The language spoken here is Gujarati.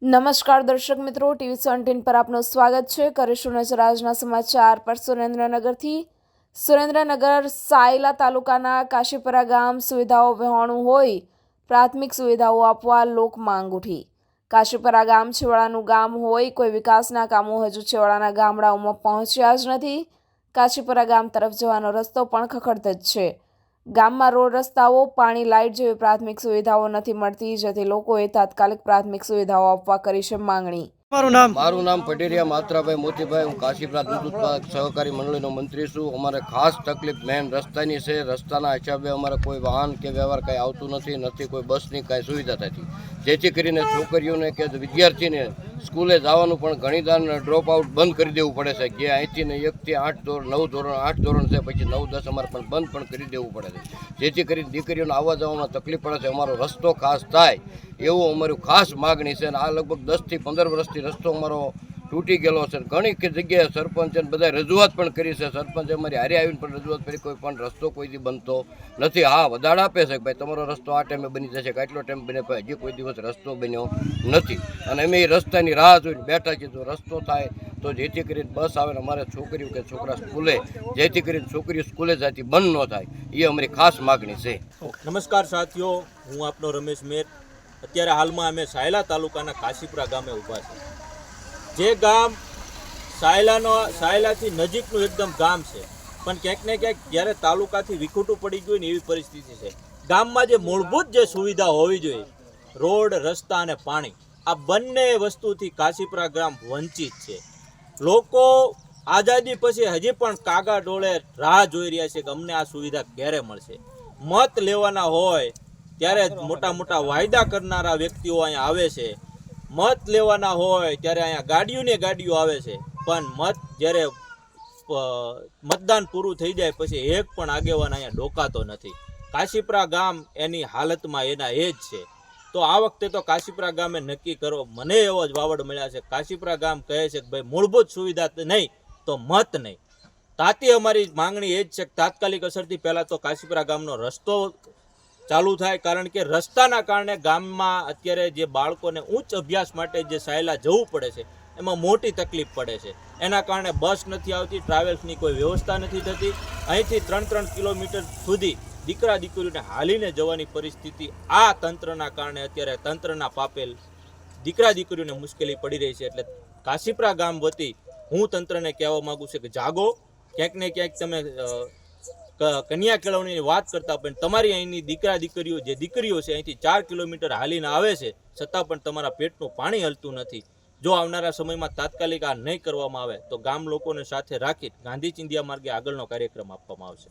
નમસ્કાર દર્શક મિત્રો, ટીવી 17 પર આપનું સ્વાગત છે. કરીશું નજર આજના સમાચાર પર. સુરેન્દ્રનગર સાયલા તાલુકાના કાશીપરા ગામ સુવિધાઓ વહેવાણું હોય પ્રાથમિક સુવિધાઓ આપવા લોક માંગ ઉઠી. કાશીપરા ગામ છેવાડાનું ગામ હોય, કોઈ વિકાસના કામો હજુ છેવાડાના ગામડાઓમાં પહોંચ્યા જ નથી. કાશીપરા ગામ તરફ જવાનો રસ્તો પણ ખખડધજ છે. ગામમાં રોડ, રસ્તાઓ, પાણી, લાઇટ જેવી પ્રાથમિક સુવિધાઓ નથી મળતી, જેથી લોકોએ તાત્કાલિક પ્રાથમિક સુવિધાઓ આપવા કરી છે માંગણી. મારું નામ પટેરિયા માત્રાભાઈ મોતીભાઈ. હું કાશીપરા દૂધ ઉત્પાદક સહકારી મંડળીનો મંત્રી છું. અમારે ખાસ તકલીફ મેન રસ્તાની છે. રસ્તાના હિસાબે અમારે કોઈ વાહન કે વ્યવહાર કાંઈ આવતું નથી કોઈ બસની કાંઈ સુવિધા થતી, જેથી કરીને છોકરીઓને કે વિદ્યાર્થીને સ્કૂલે જવાનું પણ ઘણીવાર ડ્રોપ આઉટ બંધ કરી દેવું પડે છે. કે અહીંથી 1 થી 9 ધોરણ 8 ધોરણ છે, પછી 9, 10 અમારે પણ બંધ પણ કરી દેવું પડે છે, જેથી કરીને દીકરીઓને આવવા જવામાં તકલીફ પડે છે. અમારો રસ્તો ખાસ થાય એવું અમારું ખાસ માગણી છે. આ લગભગ 10 થી 15 વર્ષથી રસ્તો અમારો તૂટી ગયેલો છે. ઘણી જગ્યાએ સરપંચે બધા રજૂઆત પણ કરી છે. સરપંચે અમારી હારે આવીને પણ રજૂઆત કરી, કોઈ પણ રસ્તો કોઈથી બનતો નથી. હા, વધારે આપે છે કે ભાઈ તમારો રસ્તો આ ટાઈમે બની જશે, કે આટલો ટાઈમ બને, હજી કોઈ દિવસ રસ્તો બન્યો નથી. અને અમે એ રસ્તાની રાહ જોઈને બેઠા છીએ. જો રસ્તો થાય તો જેથી કરીને બસ આવે ને અમારે છોકરીઓ કે છોકરા સ્કૂલે, જેથી કરીને છોકરીઓ સ્કૂલે જતી બંધ ન થાય, એ અમારી ખાસ માગણી છે. નમસ્કાર સાથીઓ, હું આપનો રમેશ મેર. અત્યારે હાલમાં અમે સાયલા તાલુકાના કાશીપરા ગામે ઊભા છે. જે ગામ સાયલાથી નજીકનું એકદમ ગામ છે, પણ ક્યાંક ને ક્યાંક જ્યારે તાલુકાથી વિખૂટું પડી ગયું ને એવી પરિસ્થિતિ છે. ગામમાં જે મૂળભૂત જે સુવિધા હોવી જોઈએ, રોડ, રસ્તા અને પાણી, આ બંને વસ્તુથી કાશીપરા ગામ વંચિત છે. લોકો આઝાદી પછી હજી પણ કાગા ડોળે રાહ જોઈ રહ્યા છે કે અમને આ સુવિધા ક્યારે મળશે. મત લેવાના હોય ત્યારે મોટા મોટા વાયદા કરનારા વ્યક્તિઓ અહીંયા આવે છે. મત લેવાના હોય ત્યારે અહીંયા ગાડીઓ આવે છે, પણ જ્યારે મતદાન પૂરું થઈ જાય પછી એક પણ આગેવાન અહીંયા ડોકાતો નથી. કાશીપરા ગામ એની હાલતમાં એના એ જ છે. તો આ વખતે તો કાશીપરા ગામે નક્કી કરો. મને એવો જ વાવડ મળ્યા છે. કાશીપરા ગામ કહે છે કે ભાઈ મૂળભૂત સુવિધા નહીં તો મત નહીં. તાતી અમારી માંગણી એ જ છે કે તાત્કાલિક અસરથી પહેલાં તો કાશીપરા ગામનો રસ્તો ચાલુ થાય, કારણ કે રસ્તાના કારણે ગામમાં અત્યારે જે બાળકોને ઉચ્ચ અભ્યાસ માટે જે સાયલા જવું પડે છે એમાં મોટી તકલીફ પડે છે. એના કારણે બસ નથી આવતી, ટ્રાવેલ્સની કોઈ વ્યવસ્થા નથી થતી. અહીંથી 3 કિલોમીટર સુધી દીકરા દીકરીઓને હાલીને જવાની પરિસ્થિતિ આ તંત્રના કારણે અત્યારે તંત્રના પાપેલ દીકરા દીકરીઓને મુશ્કેલી પડી રહી છે. એટલે કાશીપરા ગામ વતી હું તંત્રને કહેવા માગું છું કે જાગો. ક્યાંક ને ક્યાંક તમે કન્યા કેળવણીની વાત કરતા પણ તમારી અહીંની દીકરા દીકરીઓ જે દીકરીઓ છે અહીંથી 4 કિલોમીટર હાલીને આવે છે, છતાં પણ તમારા પેટનું પાણી હલતું નથી. જો આવનારા સમયમાં તાત્કાલિક આ નહીં કરવામાં આવે તો ગામ લોકોને સાથે રાખી ગાંધી ચિંધ્યા માર્ગે આગળનો કાર્યક્રમ આપવામાં આવશે.